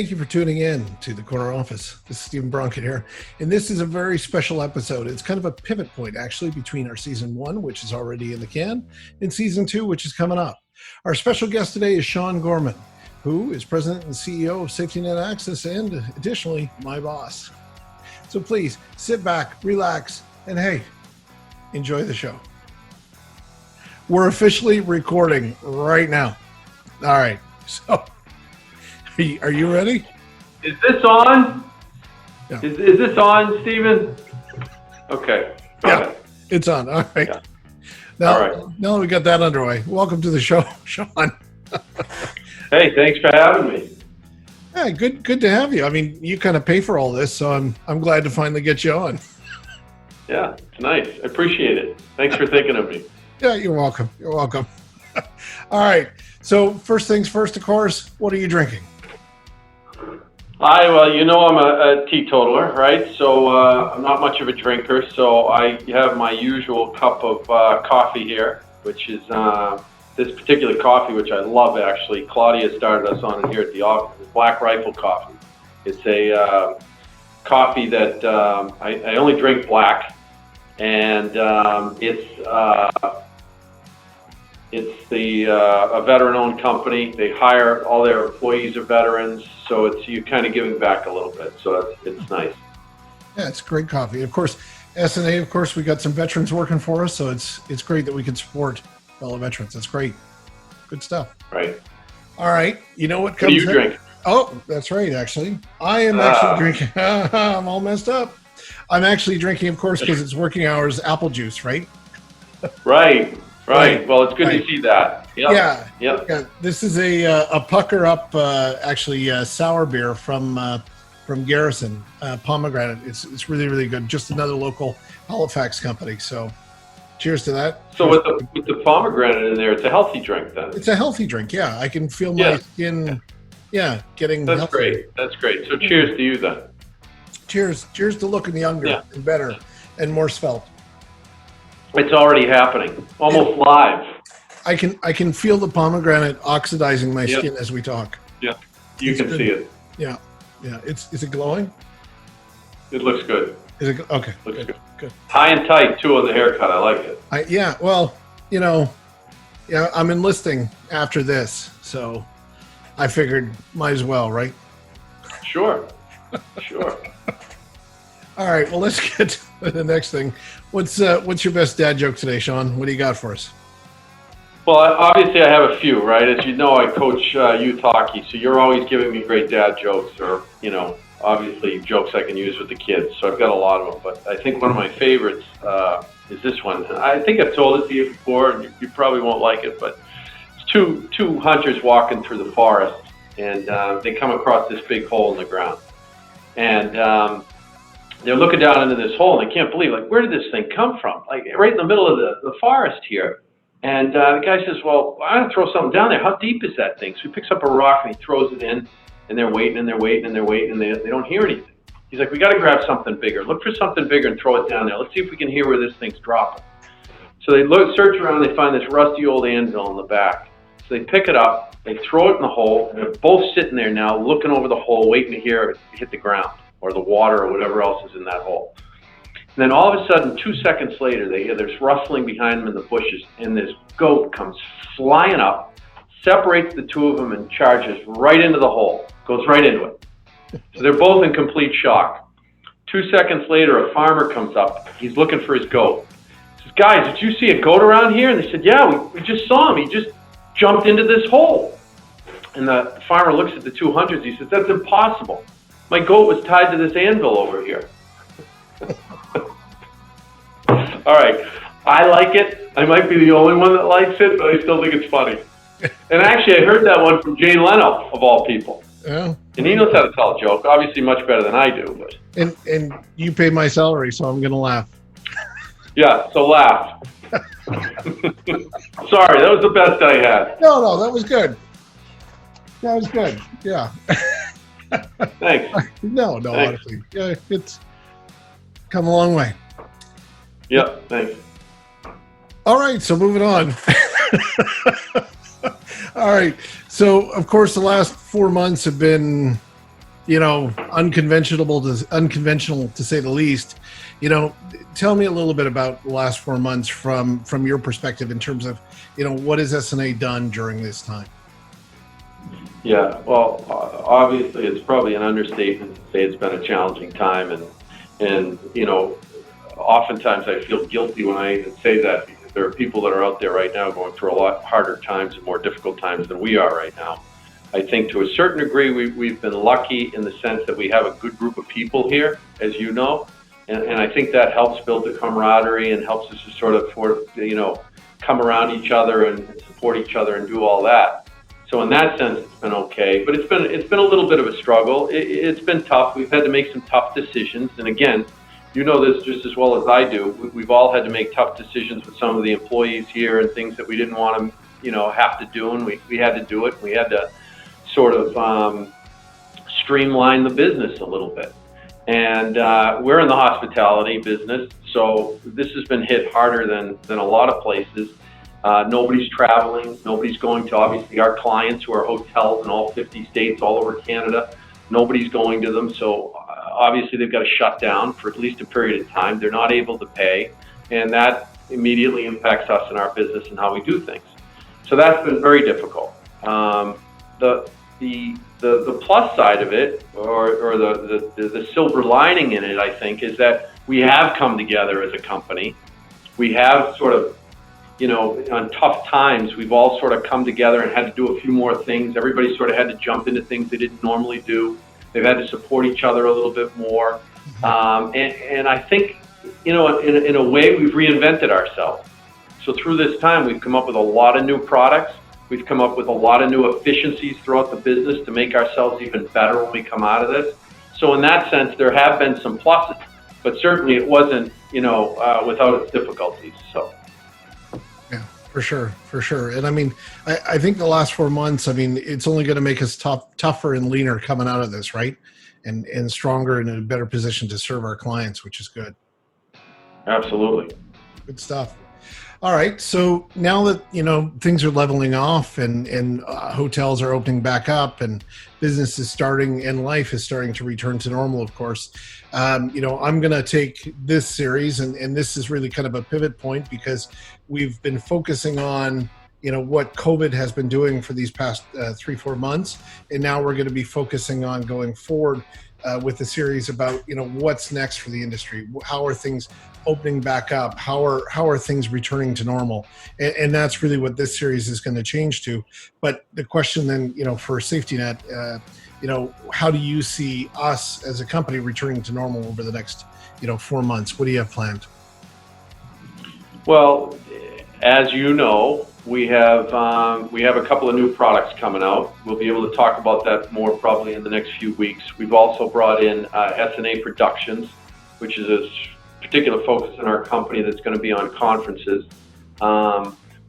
Thank you for tuning in to the Corner Office. This is Steven Bronken here, and this is a very special episode. It's kind of a pivot point, actually, between our season 1, which is already in the can, and season 2, which is coming up. Our special guest today is Sean Gorman, who is president and CEO of Safety NetAccess, and additionally, my boss. So please sit back, relax, and hey, enjoy the show. We're officially recording right now. All right, so are you ready? Is this on? Yeah. Is this on, Steven? Okay. Yeah, it's on. All right. Yeah. Now, All right. now that we got that underway, welcome to the show, Sean. Hey, thanks for having me. Yeah, good to have you. I mean, you kind of pay for all this, so I'm glad to finally get you on. Yeah, it's nice. I appreciate it. Thanks for thinking of me. Yeah, you're welcome. You're welcome. All right. So first things first, of course, what are you drinking? Well, you know I'm a teetotaler, right? So I'm not much of a drinker, so I have my usual cup of coffee here, which is this particular coffee, which I love, actually. Claudia started us on it here at the office. It's Black Rifle coffee. It's a coffee that I only drink black, and it's a veteran-owned company. They hire all their employees are veterans, so it's you kind of giving back a little bit. So it's nice. Yeah, it's great coffee. Of course, S&A, of course, we got some veterans working for us, so it's great that we can support fellow veterans. That's great. Good stuff. Right. All right. You know what What comes do you drink? Oh, that's right, actually. I am actually drinking. I'm all messed up. I'm actually drinking, of course, because it's working hours, apple juice, right? Right. Well, it's good Right. to see that. Yep. Yeah. This is a pucker up, sour beer from Garrison, pomegranate. It's really, really good. Just another local Halifax company. So, cheers to that. So with the pomegranate in there, it's a healthy drink then. It's a healthy drink. Yeah, I can feel my skin. Yeah, getting. That's healthy. great. That's great. So cheers to you then. Cheers to looking younger and better and more svelte. It's already happening, almost live. I can feel the pomegranate oxidizing my skin as we talk. Yeah, you can see it. Yeah. Is it glowing? It looks good. Is it okay? Looks good. Good. High and tight too on the haircut. I like it. Well, I'm enlisting after this, so I figured might as well, right? Sure. All right. Well, let's get to the next thing. What's your best dad joke today, Sean? What do you got for us? Well, obviously I have a few, right? As you know, I coach youth hockey, so you're always giving me great dad jokes, or obviously jokes I can use with the kids. So I've got a lot of them, but I think one of my favorites is this one. I think I've told it to you before, and you probably won't like it, but it's two hunters walking through the forest, and they come across this big hole in the ground, and they're looking down into this hole, and they can't believe, where did this thing come from? Right in the middle of the forest here. And the guy says, well, I'm going to throw something down there. How deep is that thing? So he picks up a rock, and he throws it in, and they're waiting, and they don't hear anything. He's like, we got to grab something bigger. Look for something bigger and throw it down there. Let's see if we can hear where this thing's dropping. So they search around, and they find this rusty old anvil in the back. So they pick it up, they throw it in the hole, and they're both sitting there now looking over the hole, waiting to hear it hit the ground, or the water, or whatever else is in that hole. And then all of a sudden, 2 seconds later, they hear this rustling behind them in the bushes, and this goat comes flying up, separates the two of them, and charges right into the hole, goes right into it. So they're both in complete shock. 2 seconds later, a farmer comes up. He's looking for his goat. He says, guys, did you see a goat around here? And they said, yeah, we just saw him. He just jumped into this hole. And the farmer looks at the two hunters. He says, that's impossible. My goat was tied to this anvil over here. All right. I like it. I might be the only one that likes it, but I still think it's funny. And actually, I heard that one from Jay Leno, of all people. Yeah. And he knows how to tell a joke, obviously much better than I do. But And you pay my salary, so I'm going to laugh. Yeah, so laugh. Sorry, that was the best I had. No, that was good. That was good. Yeah. Thanks. No, Thanks. honestly. Yeah, it's come a long way. Yep, thanks. All right, so moving on. All right. So, of course, the last 4 months have been unconventional to say the least. Tell me a little bit about the last 4 months from your perspective in terms of, what has SNA done during this time? Yeah, well, obviously it's probably an understatement to say it's been a challenging time, and oftentimes I feel guilty when I even say that, because there are people that are out there right now going through a lot harder times and more difficult times than we are right now. I think to a certain degree we've been lucky in the sense that we have a good group of people here, as you know, and I think that helps build the camaraderie and helps us to sort of come around each other and support each other and do all that. So in that sense, it's been okay, but it's been a little bit of a struggle. It's been tough. We've had to make some tough decisions, and again, you know this just as well as I do. We've all had to make tough decisions with some of the employees here and things that we didn't want to, have to do, and we had to do it. We had to sort of streamline the business a little bit. And we're in the hospitality business, so this has been hit harder than a lot of places. Nobody's traveling. Nobody's going to, obviously, our clients who are hotels in all 50 states, all over Canada. Nobody's going to them, so obviously they've got to shut down for at least a period of time. They're not able to pay, and that immediately impacts us in our business and how we do things. So that's been very difficult. The plus side of it, or the silver lining in it, I think, is that we have come together as a company. We have sort of, on tough times, we've all sort of come together and had to do a few more things. Everybody sort of had to jump into things they didn't normally do. They've had to support each other a little bit more. And I think, in a way, we've reinvented ourselves. So through this time, we've come up with a lot of new products. We've come up with a lot of new efficiencies throughout the business to make ourselves even better when we come out of this. So in that sense, there have been some pluses, but certainly it wasn't, without its difficulties. So. Yeah, for sure. And I mean, I think the last 4 months, it's only going to make us tougher and leaner coming out of this, right? And stronger and in a better position to serve our clients, which is good. Absolutely. Good stuff. All right. So now that, things are leveling off and hotels are opening back up and business is starting and life is starting to return to normal, of course, I'm going to take this series and this is really kind of a pivot point because we've been focusing on, what COVID has been doing for these past 3-4 months. And now we're going to be focusing on going forward with a series about, what's next for the industry. How are things opening back up? How are things returning to normal? And that's really what this series is going to change to. But the question then, for Safety Net, how do you see us as a company returning to normal over the next, 4 months? What do you have planned? Well, as you know, we have a couple of new products coming out. We'll be able to talk about that more probably in the next few weeks. We've also brought in SNA Productions, which is a particular focus in our company that's going to be on conferences.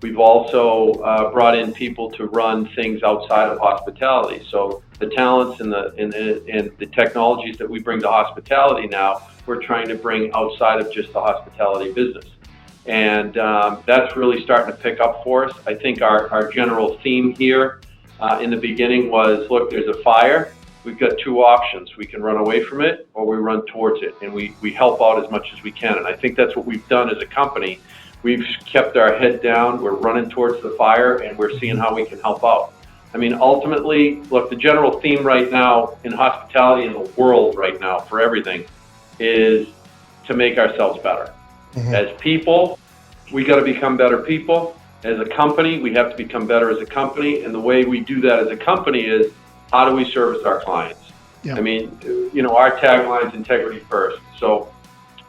We've also brought in people to run things outside of hospitality. So the talents and the technologies that we bring to hospitality now, we're trying to bring outside of just the hospitality business. And that's really starting to pick up for us. I think our general theme here in the beginning was, look, there's a fire. We've got two options. We can run away from it or we run towards it, and we help out as much as we can. And I think that's what we've done as a company. We've kept our head down. We're running towards the fire, and we're seeing how we can help out. Ultimately, look, the general theme right now in hospitality in the world right now for everything is to make ourselves better. Mm-hmm. As people, we got to become better people. As a company, we have to become better as a company. And the way we do that as a company is, how do we service our clients? Yeah. Our tagline is integrity first. So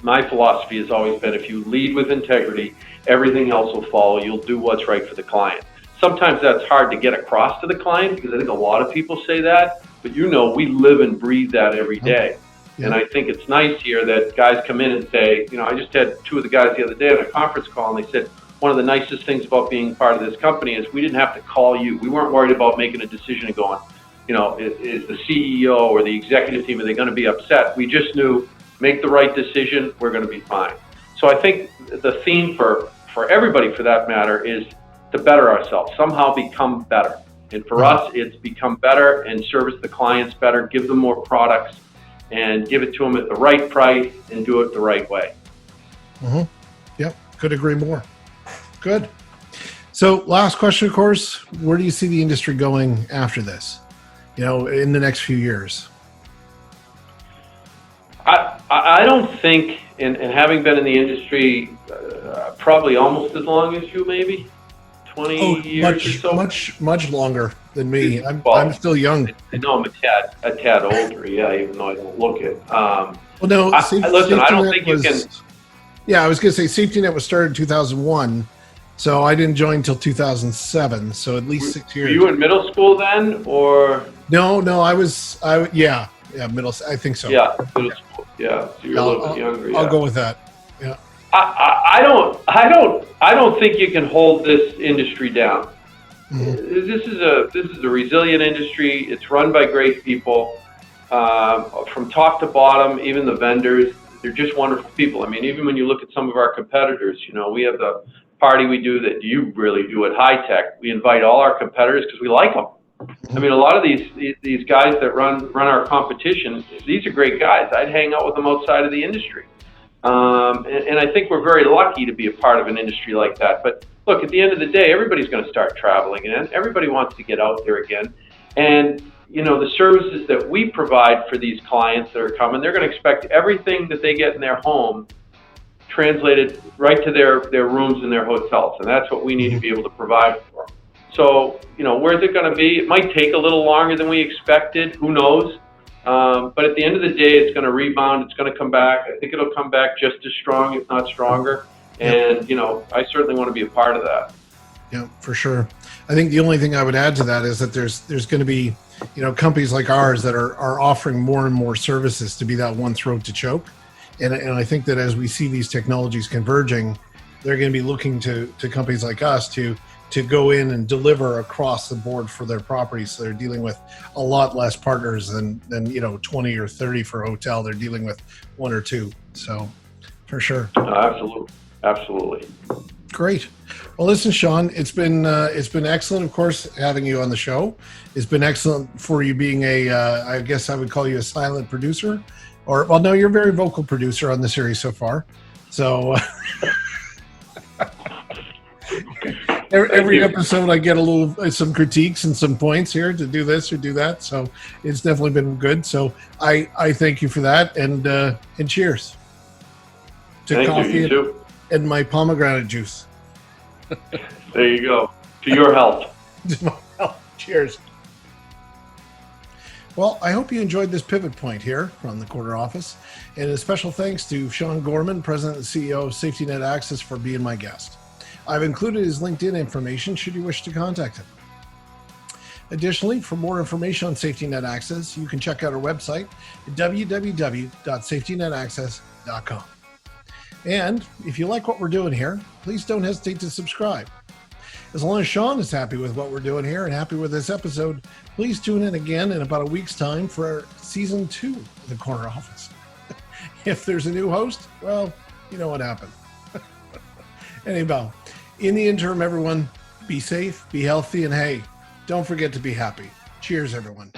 my philosophy has always been, if you lead with integrity, everything else will follow. You'll do what's right for the client. Sometimes that's hard to get across to the client because I think a lot of people say that, but we live and breathe that every day. Yeah. And I think it's nice here that guys come in and say, I just had two of the guys the other day on a conference call, and they said, one of the nicest things about being part of this company is we didn't have to call you. We weren't worried about making a decision and going, is the CEO or the executive team, are they going to be upset? We just knew, make the right decision, we're going to be fine. So I think the theme for everybody, for that matter, is to better ourselves, somehow become better. And for us, it's become better and service the clients better, give them more products, and give it to them at the right price and do it the right way. Mm-hmm. Yep, could agree more. Good. So last question, of course, where do you see the industry going after this, in the next few years? I don't think, and having been in the industry probably almost as long as you, maybe 20 years or so. Much longer than me. I'm still young. I know I'm a tad older, yeah, even though I don't look it. No, listen, I don't think you can. Yeah, I was going to say Safety Net was started in 2001, so I didn't join until 2007, so at least 6 years. Were you in middle school then, or? No, yeah, middle. I think so. Yeah, middle school. Yeah, so you're a little bit younger. I'll go with that. Yeah. I don't think you can hold this industry down. Mm-hmm. This is a resilient industry. It's run by great people, from top to bottom. Even the vendors, they're just wonderful people. I mean, even when you look at some of our competitors, we have the party we do that you really do at High Tech. We invite all our competitors because we like them. I mean, a lot of these guys that run our competition, these are great guys. I'd hang out with them outside of the industry. And I think we're very lucky to be a part of an industry like that. But look, at the end of the day, everybody's going to start traveling again. Everybody wants to get out there again. And, the services that we provide for these clients that are coming, they're going to expect everything that they get in their home translated right to their rooms in their hotels. And that's what we need to be able to provide for them. So, where's it going to be? It might take a little longer than we expected. Who knows? But at the end of the day, it's going to rebound. It's going to come back. I think it'll come back just as strong, if not stronger. And, I certainly want to be a part of that. Yeah, for sure. I think the only thing I would add to that is that there's going to be, companies like ours that are offering more and more services to be that one throat to choke. And I think that as we see these technologies converging, they're going to be looking to companies like us to go in and deliver across the board for their properties. So they're dealing with a lot less partners than 20 or 30 for a hotel. They're dealing with one or two. So for sure. Absolutely. Great. Well, listen, Sean, it's been excellent, of course, having you on the show. It's been excellent for you being I guess I would call you a silent producer, no, you're a very vocal producer on the series so far. So every episode I get some critiques and some points here to do this or do that. So it's definitely been good. So I thank you for that, and cheers to thank coffee you too. And my pomegranate juice. There you go. To your health. Cheers. Well, I hope you enjoyed this pivot point here from the corner office. And a special thanks to Sean Gorman, President and CEO of Safety NetAccess, for being my guest. I've included his LinkedIn information should you wish to contact him. Additionally, for more information on Safety NetAccess, you can check out our website at www.safetynetaccess.com. And if you like what we're doing here, please don't hesitate to subscribe. As long as Sean is happy with what we're doing here and happy with this episode, please tune in again in about a week's time for season 2 of the Corner Office. If there's a new host, well, you know what happened. Anyhow, in the interim, everyone, be safe, be healthy, and hey, don't forget to be happy. Cheers, everyone.